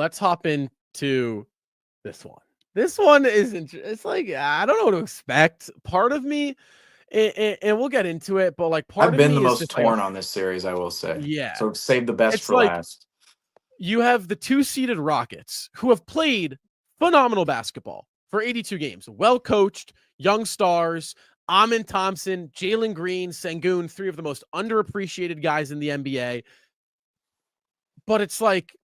let's hop into this one. This one is it's like I don't know what to expect. Part of me, and we'll get into it, but like part I've of been the me is most just like, torn on this series, I will say. yeah, So save the best it's for like last. you have the 2-seeded Rockets who have played phenomenal basketball for 82 games, well coached, young stars. Amin Thompson, Jalen Green, Sengun, three of the most underappreciated guys in the NBA. But it's like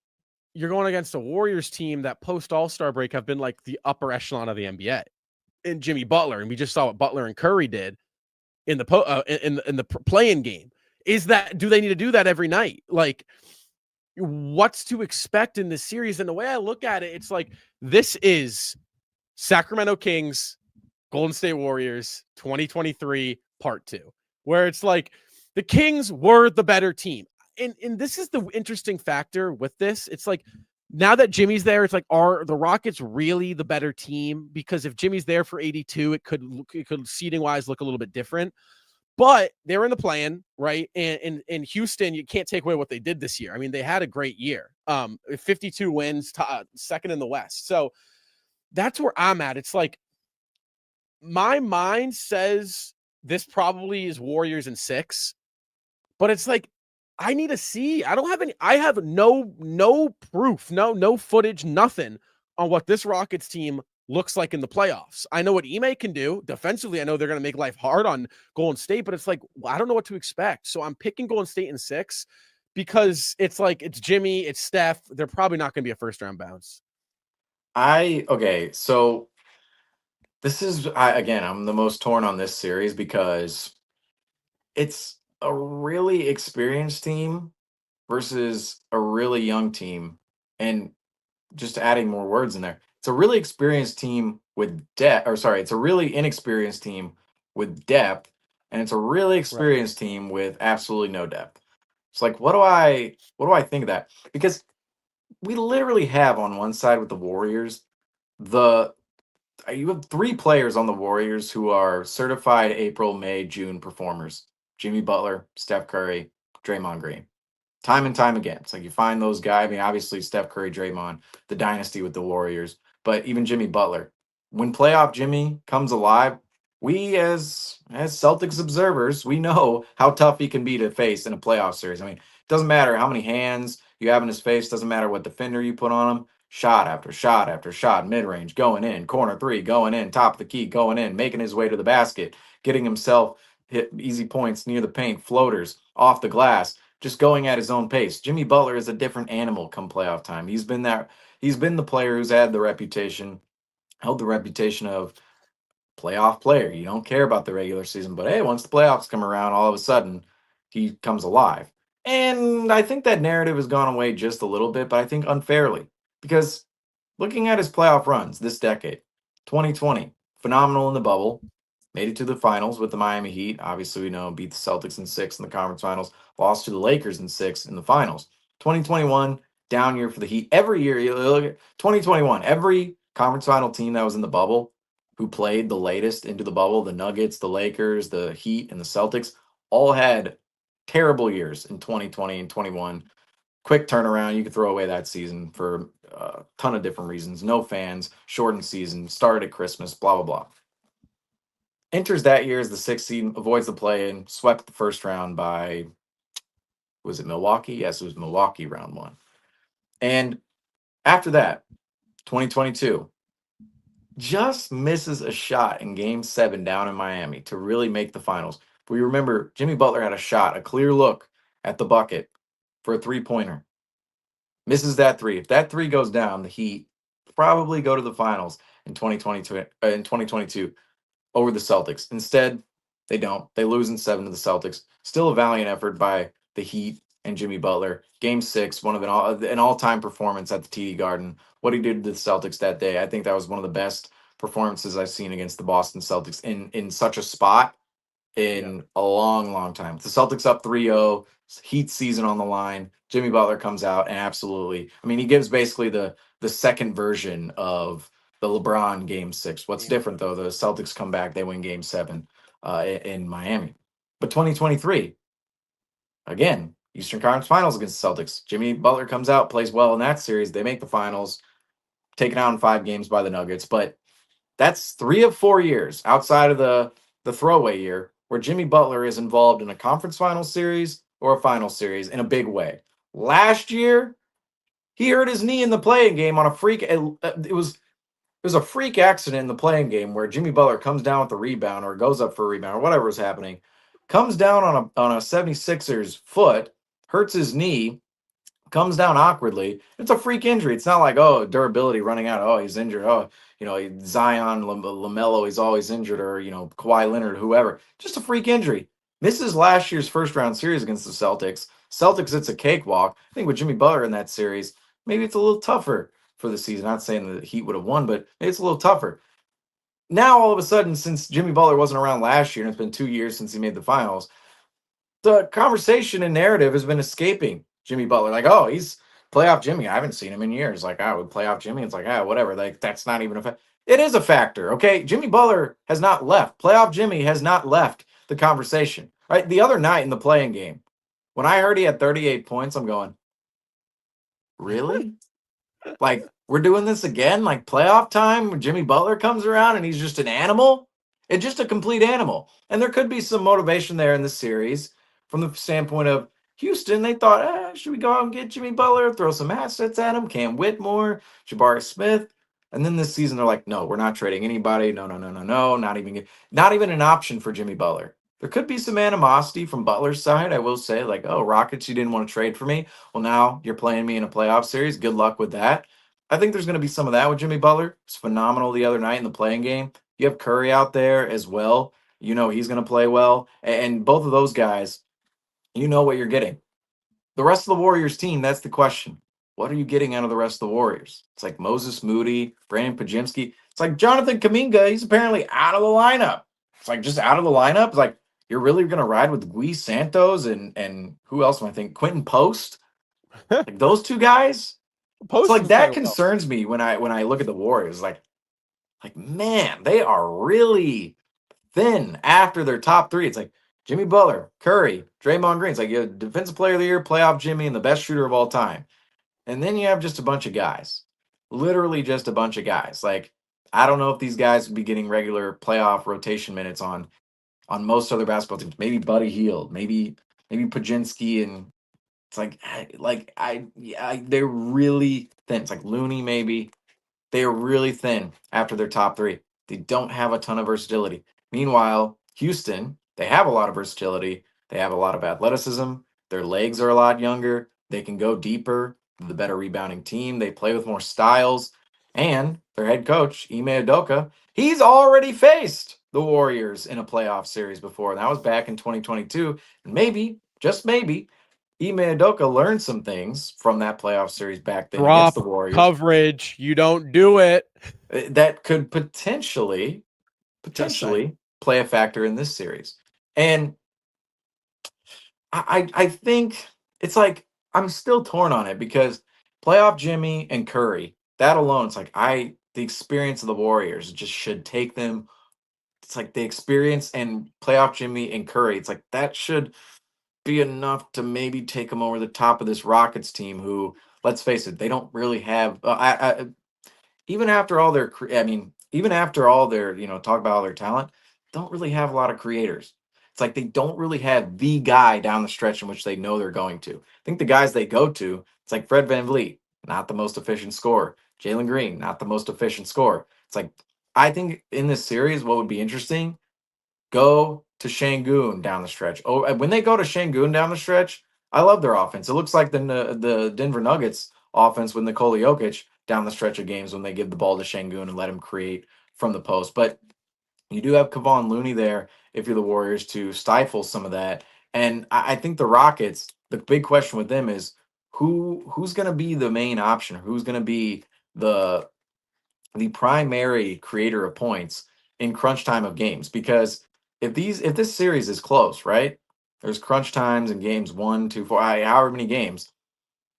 you're going against a Warriors team that post All-Star break have been like the upper echelon of the NBA. And Jimmy Butler, and we just saw what Butler and Curry did in the in the play-in game. Is that, do they need to do that every night? Like, what's to expect in this series? And the way I look at it, it's like this is Sacramento Kings, Golden State Warriors 2023 part 2, where it's like the Kings were the better team. And this is the interesting factor with this. It's like now that Jimmy's there, it's like, are the Rockets really the better team? Because if Jimmy's there for 82, it could seeding wise look a little bit different. But they're in the plan, right? And in Houston, you can't take away what they did this year. I mean, they had a great year. 52 wins, second in the West. So that's where I'm at. It's like my mind says this probably is Warriors in 6, but it's like I need to see. I don't have any. I have no proof, no footage, nothing on what this Rockets team looks like in the playoffs. I know what Ime can do defensively. I know they're going to make life hard on Golden State, but it's like I don't know what to expect. So I'm picking Golden State in 6 because it's like it's Jimmy, it's Steph. They're probably not going to be a first round bounce. Okay, so this is again, I'm the most torn on this series because it's a really experienced team versus a really young team. And just adding more words in there, it's a really experienced team with depth, or sorry, it's a really inexperienced team with depth, and it's a really Right. experienced team with absolutely no depth. It's like, what do I think of that? Because we literally have on one side with the Warriors, the you have 3 players on the Warriors who are certified April, May, June performers: Jimmy Butler, Steph Curry, Draymond Green. Time and time again, it's like you find those guys. I mean, obviously Steph Curry, Draymond, the dynasty with the Warriors, but even Jimmy Butler. When playoff Jimmy comes alive, we as Celtics observers, we know how tough he can be to face in a playoff series. I mean, it doesn't matter how many hands you have in his face, doesn't matter what defender you put on him. Shot after shot after shot, mid range, going in, corner 3, going in, top of the key, going in, making his way to the basket, getting himself hit easy points near the paint, floaters off the glass, just going at his own pace. Jimmy Butler is a different animal come playoff time. He's been the player who's had the reputation, held the reputation of playoff player. You don't care about the regular season, but hey, once the playoffs come around, all of a sudden he comes alive. And I think that narrative has gone away just a little bit, but I think unfairly. Because looking at his playoff runs this decade, 2020, phenomenal in the bubble, made it to the finals with the Miami Heat. Obviously, we know beat the Celtics in 6 in the conference finals, lost to the Lakers in 6 in the finals. 2021, down year for the Heat. Every year, you look at 2021, every conference final team that was in the bubble who played the latest into the bubble, the Nuggets, the Lakers, the Heat, and the Celtics, all had terrible years in 2020 and 21. Quick turnaround. You could throw away that season for a ton of different reasons. No fans, shortened season, started at Christmas, blah, blah, blah. Enters that year as the 6th seed, avoids the play-in, swept the first round by, was it Milwaukee? Yes, it was Milwaukee round 1. And after that, 2022, just misses a shot in game 7 down in Miami to really make the finals. We remember Jimmy Butler had a shot, a clear look at the bucket for a 3-pointer. Misses that 3. If that 3 goes down, the Heat probably go to the finals in 2022 over the Celtics. Instead, they don't. They lose in 7 to the Celtics. Still a valiant effort by the Heat and Jimmy Butler. Game 6, one of an all-time performance at the TD Garden. What he did to the Celtics that day, I think that was one of the best performances I've seen against the Boston Celtics in such a spot in a long, long time. The Celtics up 3-0, Heat season on the line. Jimmy Butler comes out and absolutely, I mean, he gives basically the second version of the LeBron game 6. What's different though, the Celtics come back, they win game 7 in Miami. But 2023, again, Eastern Conference Finals against the Celtics. Jimmy Butler comes out, plays well in that series. They make the finals, taken out in 5 games by the Nuggets. But that's 3 of 4 years outside of the throwaway year where Jimmy Butler is involved in a conference final series or a final series in a big way. Last year, he hurt his knee in the playing game on a freak. It was a freak accident in the playing game where Jimmy Butler comes down with the rebound or goes up for a rebound or whatever was happening, comes down on a 76ers foot, hurts his knee, comes down awkwardly. It's a freak injury. It's not like, oh, durability running out. Oh, he's injured. Oh, Zion, LaMelo, he's always injured, or, Kawhi Leonard, whoever. Just a freak injury. Misses last year's first round series against the Celtics. Celtics, it's a cakewalk. I think with Jimmy Butler in that series, maybe it's a little tougher for the season. Not saying the Heat would have won, but maybe it's a little tougher. Now, all of a sudden, since Jimmy Butler wasn't around last year, and it's been 2 years since he made the finals, the conversation and narrative has been escaping Jimmy Butler. Like, oh, he's playoff Jimmy. I haven't seen him in years. Like, with playoff Jimmy, it's like, whatever. Like, that's not even a factor. It is a factor, okay? Jimmy Butler has not left. Playoff Jimmy has not left the conversation. Right? The other night in the playing game, when I heard he had 38 points, I'm going, really? Like, we're doing this again? Like, playoff time when Jimmy Butler comes around and he's just an animal? It's just a complete animal. And there could be some motivation there in the series from the standpoint of Houston. They thought, should we go out and get Jimmy Butler, throw some assets at him, Cam Whitmore, Jabari Smith? And then this season, they're like, no, we're not trading anybody. No, no, no, no, no. Not even an option for Jimmy Butler. There could be some animosity from Butler's side, I will say, like, oh, Rockets, you didn't want to trade for me. Well, now you're playing me in a playoff series. Good luck with that. I think there's going to be some of that with Jimmy Butler. It's phenomenal the other night in the playing game. You have Curry out there as well. He's going to play well. And both of those guys, what you're getting. The rest of the Warriors team, that's the question. What are you getting out of the rest of the Warriors? It's like Moses Moody, Brandon Pajimski. It's like Jonathan Kuminga. He's apparently out of the lineup. It's like just out of the lineup. It's like you're really going to ride with Gui Santos and who else am I thinking? Quentin Post? Like those two guys? Post So like is that playing well. concerns me when I look at the Warriors. Like man, they are really thin after their top 3. It's like Jimmy Butler, Curry, Draymond Green. It's like you have Defensive Player of the Year, playoff Jimmy, and the best shooter of all time. And then you have just a bunch of guys, literally just a bunch of guys. Like I don't know if these guys would be getting regular playoff rotation minutes on most other basketball teams. Maybe Buddy Hield, maybe Pajinski, and it's they're really thin. It's like Looney, maybe. They are really thin after their top 3. They don't have a ton of versatility. Meanwhile, Houston, they have a lot of versatility. They have a lot of athleticism. Their legs are a lot younger. They can go deeper. The better rebounding team. They play with more styles. And their head coach, Ime Udoka, he's already faced the Warriors in a playoff series before. And that was back in 2022. And maybe, just maybe, Ime Udoka learned some things from that playoff series back then against the Warriors. Coverage. You don't do it. That could potentially play a factor in this series. And I think it's like I'm still torn on it because playoff Jimmy and Curry, that alone, it's like the experience of the Warriors just should take them. It's like the experience and playoff Jimmy and Curry, it's like that should be enough to maybe take them over the top of this Rockets team who, let's face it, they don't really have even after all their even after all their, talk about all their talent, don't really have a lot of creators. It's like they don't really have the guy down the stretch in which they know they're going to. I think the guys they go to, it's like Fred VanVleet, not the most efficient scorer. Jalen Green, not the most efficient scorer. It's like I think in this series, what would be interesting, go to Şengün down the stretch. Oh, when they go to Şengün down the stretch, I love their offense. It looks like the Denver Nuggets offense with Nikola Jokic down the stretch of games when they give the ball to Şengün and let him create from the post. But you do have Kevon Looney there if you're the Warriors to stifle some of that. And I think the Rockets, the big question with them is who's going to be the main option? Who's going to be the primary creator of points in crunch time of games? Because if this series is close, right? There's crunch times in games 1, 2, 4, however many games.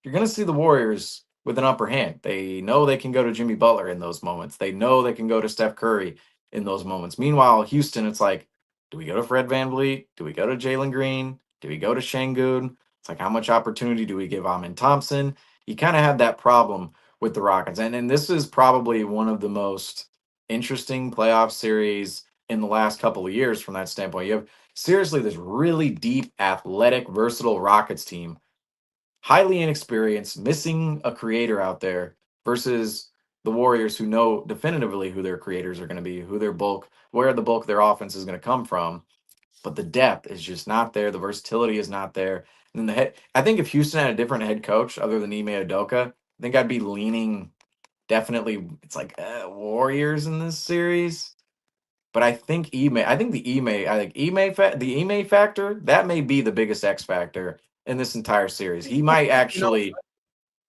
You're going to see the Warriors with an upper hand. They know they can go to Jimmy Butler in those moments. They know they can go to Steph Curry in those moments. Meanwhile, Houston, it's like, do we go to Fred VanVleet? Do we go to Jalen Green? Do we go to Şengün? It's like, how much opportunity do we give Amin Thompson? You kind of had that problem with the Rockets. And this is probably one of the most interesting playoff series in the last couple of years from that standpoint. You have seriously this really deep, athletic, versatile Rockets team, highly inexperienced, missing a creator out there versus the Warriors who know definitively who their creators are going to be, where the bulk of their offense is going to come from. But the depth is just not there. The versatility is not there. And then I think if Houston had a different head coach other than Ime Udoka, I think I'd be leaning definitely. It's like Warriors in this series. But I think the Ime factor that may be the biggest X factor in this entire series. He might You know, actually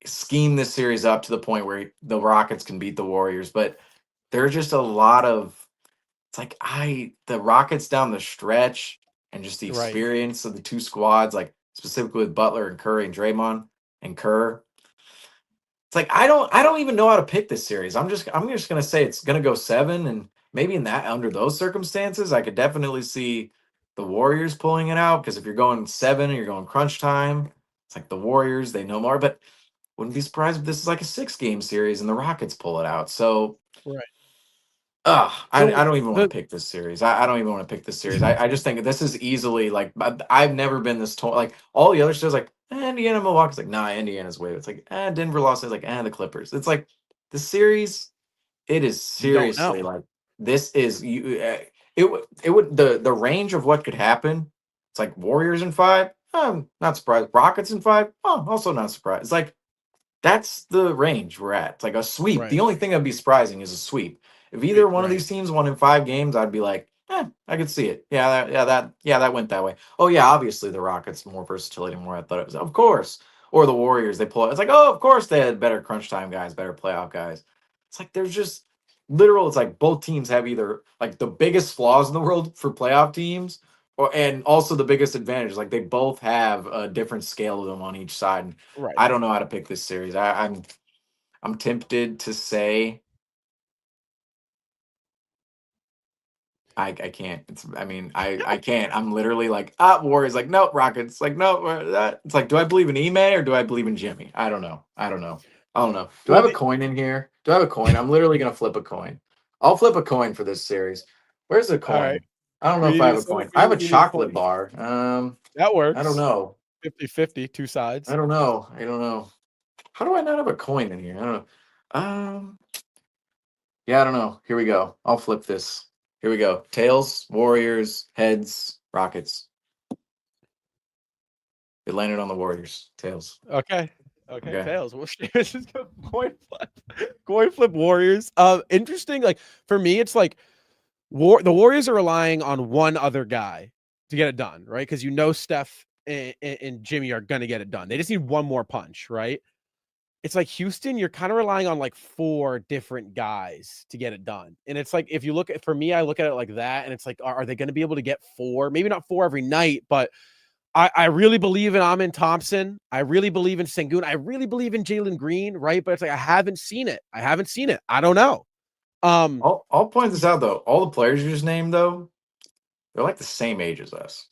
scheme this series up to the point where the Rockets can beat the Warriors. But there's just a lot of it's like the Rockets down the stretch and just the right. experience of the two squads, like specifically with Butler and Curry and Draymond and Kerr. It's like I don't even know how to pick this series. I'm just gonna say it's gonna go 7, and maybe in that under those circumstances, I could definitely see the Warriors pulling it out because if you're going 7 and you're going crunch time, it's like the Warriors, they know more, but wouldn't be surprised if this is like a 6-game series and the Rockets pull it out. So Right. I So don't even want the to pick this series. I don't even want to pick this series. I just think this is easily like I've never been this torn. Like all the other shows, like Indiana, Milwaukee's like nah, Indiana's way. It's like Denver lost. It's like the Clippers. It's like the series. It is you don't seriously know. like this is you. It would the range of what could happen. It's like Warriors in 5. Not surprised. Rockets in 5. Oh, also not surprised. It's like that's the range we're at. It's like a sweep. Right. The only thing that'd be surprising is a sweep. If either one of Right. these teams won in 5 games, I'd be like, I could see it. That went that way. Oh yeah, obviously the Rockets more versatility, more athletic, of course. Or the Warriors, they pull it. It's like, oh, of course they had better crunch time guys, better playoff guys. It's like there's just literal. It's like both teams have either like the biggest flaws in the world for playoff teams, and also the biggest advantage. Like they both have a different scale of them on each side. And Right. I don't know how to pick this series. I'm tempted to say I can't. I can't. I'm literally like Warriors. Like no Rockets. Like no that. It's like do I believe in Ime or do I believe in Jimmy? I don't know. I don't know. Do I Well, have a coin in here? Do I have a coin? I'm literally gonna flip a coin. I'll flip a coin for this series. Where's the all right. coin? I don't know if I have a coin. I have a We need chocolate points. bar. That I don't works. know. 50-50, two sides. I don't know. How do I not have a coin in here? I don't know. Um. Yeah, I don't know. Here we go. I'll flip this. Here we go. Tails, Warriors, heads, Rockets. It landed on the Warriors. Tails. Okay. Okay. Okay. Tails. We'll just go coin flip. Coin flip Warriors. Interesting. Like for me, it's like the Warriors are relying on one other guy to get it done, right? Because Steph and Jimmy are gonna get it done. They just need one more punch, right? It's like Houston, you're kind of relying on like 4 different guys to get it done. And it's like, if you look at, for me, I look at it like that, and it's like, are they going to be able to get 4? Maybe not 4 every night, but I really believe in Amin Thompson. I really believe in Sengun. I really believe in Jalen Green, right? But it's like, I haven't seen it. I don't know. I'll point this out though. All the players you just named though, they're like the same age as us.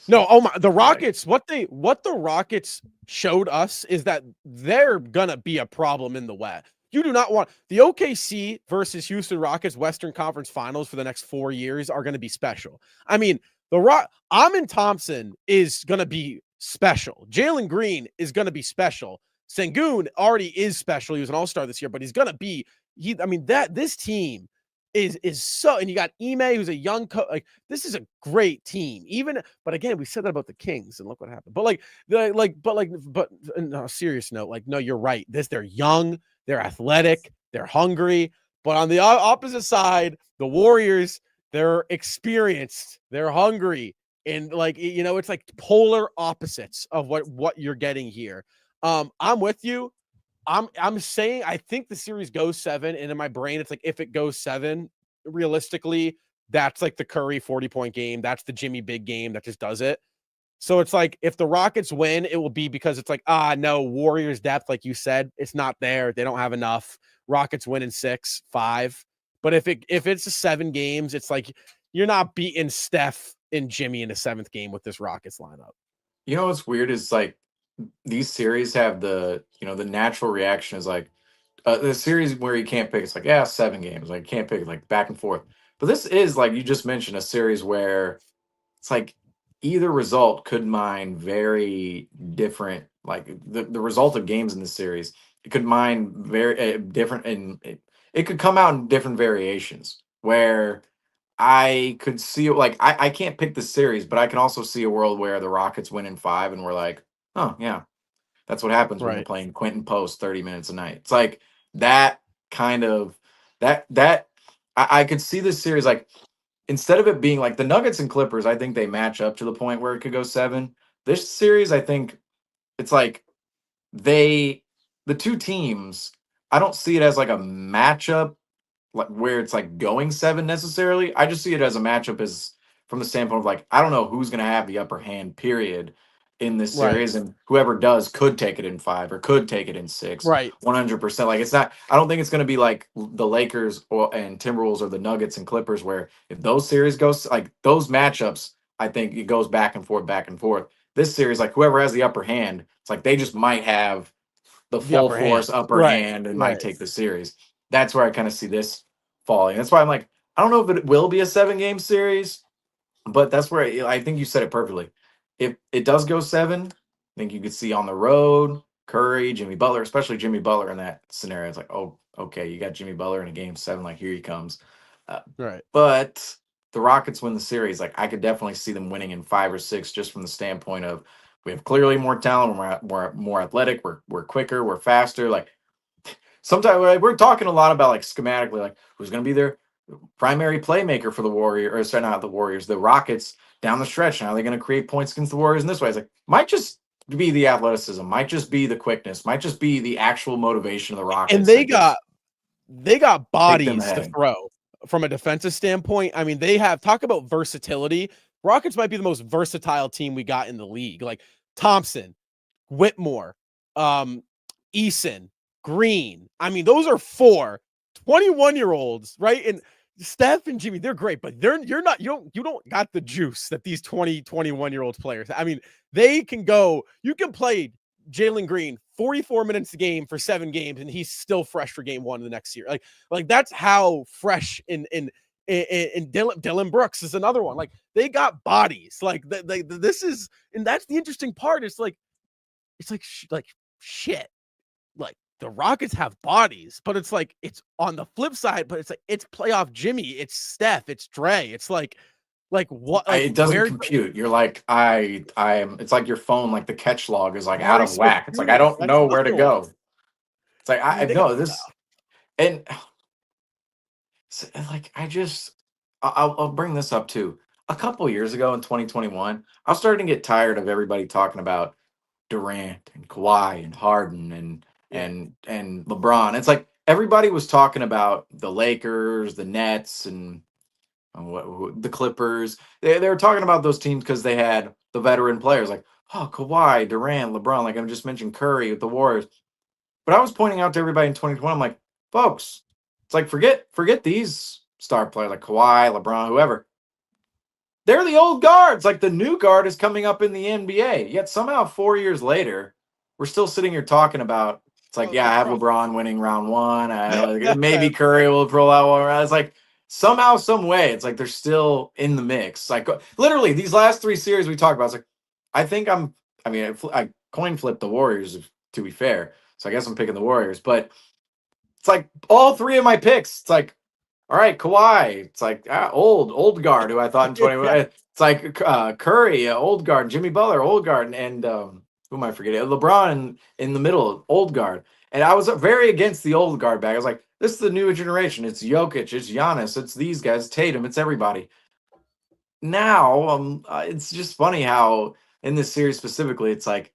No, oh my, the Like, Rockets, what the Rockets showed us is that they're gonna be a problem in the West. You do not want the OKC versus Houston Rockets Western Conference Finals for the next 4 years are going to be special. I mean, Amin Thompson is going to be special. Jalen Green is going to be special. Sengun already is special. He was an all-star this year, but he's going to be this team is so, and you got Ime, who's a young like this is a great team. But again, we said that about the Kings, and look what happened. But on a serious note, like no, you're right. They're young, they're athletic, they're hungry. But on the opposite side, the Warriors, they're experienced, they're hungry, and it's like polar opposites of what you're getting here. I'm with you. I'm saying I think the series goes 7, and in my brain, it's like if it goes 7, realistically, that's like the Curry 40-point game. That's the Jimmy big game that just does it. So it's like if the Rockets win, it will be because it's like, no, Warriors depth, like you said, it's not there. They don't have enough. Rockets win in 6, 5. But if it's a 7 games, it's like you're not beating Steph and Jimmy in the 7th game with this Rockets lineup. You know what's weird is like these series have the the natural reaction is like the series where you can't pick. It's like 7 games. Like you can't pick like back and forth. But this is like you just mentioned a series where it's like either result could mine very different. Like the result of games in this series, it could mine very different, and it could come out in different variations. Where I could see like I can't pick the series, but I can also see a world where the Rockets win in 5, and we're like, oh yeah, that's what happens when you're Right. playing Quentin Post 30 minutes a night. It's like that kind of that I could see this series like instead of it being like the Nuggets and Clippers, I think they match up to the point where it could go 7. This series, I think it's like they the two teams, I don't see it as like a matchup like where it's like going 7 necessarily. I just see it as a matchup as from the standpoint of like I don't know who's going to have the upper hand period in this Right. series, and whoever does could take it in 5 or could take it in 6. Right. 100%. Like it's not I don't think it's going to be like the Lakers and Timberwolves or the Nuggets and Clippers where if those series goes like those matchups, I think it goes back and forth back and forth. This series like whoever has the upper hand, it's like they just might have the The full upper hand. force upper Right. hand and might Right. take the series. That's where I kind of see this falling. That's why I'm like, I don't know if it will be a 7 game series, but that's where I think you said it perfectly. If it does go 7, I think you could see on the road Curry, Jimmy Butler, especially Jimmy Butler in that scenario. It's like, oh, okay, you got Jimmy Butler in a game 7, like here he comes. Uh, Right. but the Rockets win the series. Like I could definitely see them winning in 5 or 6, just from the standpoint of we have clearly more talent, we're more athletic, we're quicker, we're faster. Like sometimes we're talking a lot about like schematically, like who's going to be their primary playmaker for the Warriors, or sorry, not the Warriors, the Rockets down the stretch. Now they're going to create points against the Warriors in this way. It's like might just be the athleticism, might just be the quickness, might just be the actual motivation of the And Rockets they that got just take them bodies to ahead. throw from a defensive standpoint. I mean, they have talk about versatility. Rockets might be the most versatile team we got in the league. Like Thompson, Whitmore, Eason, Green. I mean, those are 4 21-year-olds, right? And Steph and Jimmy, they're great, but you don't got the juice that these 21-year-old players. I mean, they can go, you can play Jalen Green 44 minutes a game for 7 games, and he's still fresh for game 1 of the next year. Like that's how fresh and Dylan Brooks is another one. Like they got bodies. Like this is, and that's the interesting part. It's like shit. Like the Rockets have bodies, but it's like it's on the flip side. But it's like it's playoff Jimmy, it's Steph, it's Dre. It's like what? Like It doesn't where? compute. You're like I am. It's like your phone, like the catch log is like out Murray of Smith whack. It's like I Jr. don't That's know where to another one. go. It's like I I mean, they got know this, and like I just I'll bring this up too. A couple years ago in 2021, I was starting to get tired of everybody talking about Durant and Kawhi and Harden yeah. and LeBron. It's like everybody was talking about the Lakers, the Nets, and the Clippers. They were talking about those teams because they had the veteran players like Kawhi, Durant, LeBron. Like I just mentioned Curry with the Warriors. But I was pointing out to everybody in 2020, I'm like, folks, it's like forget these star players like Kawhi, LeBron, whoever. They're the old guards. Like the new guard is coming up in the NBA. Yet somehow 4 years later, we're still sitting here talking about. It's like, Oh, yeah, the I have pro. LeBron winning round 1. Maybe Curry will roll out one round. It's like somehow, some way, it's like they're still in the mix. Like literally, these last 3 series we talked about. It's like I think I'm. I mean, I coin flipped the Warriors to be fair. So I guess I'm picking the Warriors. But it's like all 3 of my picks. It's like all right, Kawhi. It's like old guard who I thought in 20. It's like Curry, old guard. Jimmy Butler, old guard, and who am I forgetting? LeBron in the middle, old guard. And I was very against the old guard bag. I was like, this is the new generation. It's Jokic, it's Giannis, it's these guys, Tatum, it's everybody. Now, it's just funny how in this series specifically, it's like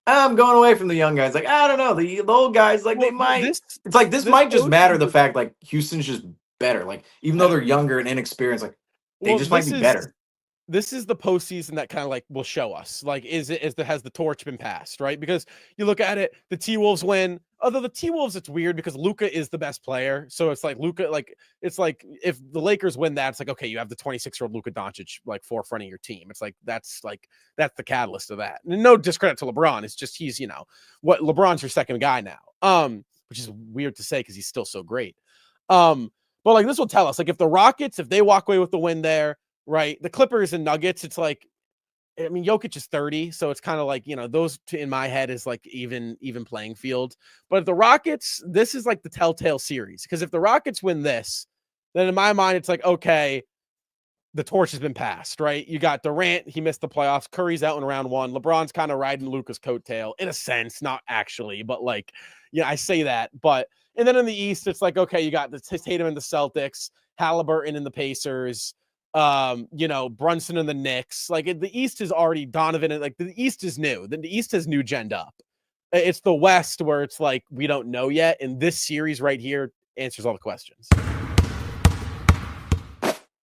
I'm going away from the young guys. Like I don't know, the old guys, like they Well, might. this It's like this this might just matter the postseason fact like Houston's just better. Like even though better. they're younger and inexperienced, like they Well, just might be better. this is the postseason that kind of like will show us like is the has the torch been passed, right? Because you look at it, the T Wolves win, Although the T-Wolves, it's weird because Luka is the best player. So it's like Luka, like, it's like if the Lakers win that, it's like, okay, you have the 26-year-old Luka Doncic like forefront of your team. It's like that's the catalyst of that. And no discredit to LeBron. It's just he's, what LeBron's your second guy now. Which is weird to say because he's still so great. But like this will tell us, like, if the Rockets, if they walk away with the win there, right? The Clippers and Nuggets, it's like, I mean, Jokic is 30, so it's kind of like, those two in my head is like even playing field. But if the Rockets, this is like the telltale series, because if the Rockets win this, then in my mind, it's like, okay, the torch has been passed, right? You got Durant, he missed the playoffs. Curry's out in round one. LeBron's kind of riding Luka's coattail in a sense, not actually, but like, I say that. But, and then in the East, it's like, okay, you got the Tatum and the Celtics, Halliburton and the Pacers, Brunson and the Knicks. Like the East is already Donovan, and like the East is new. The East has new genned up. It's the West where it's like we don't know yet, and this series right here answers all the questions.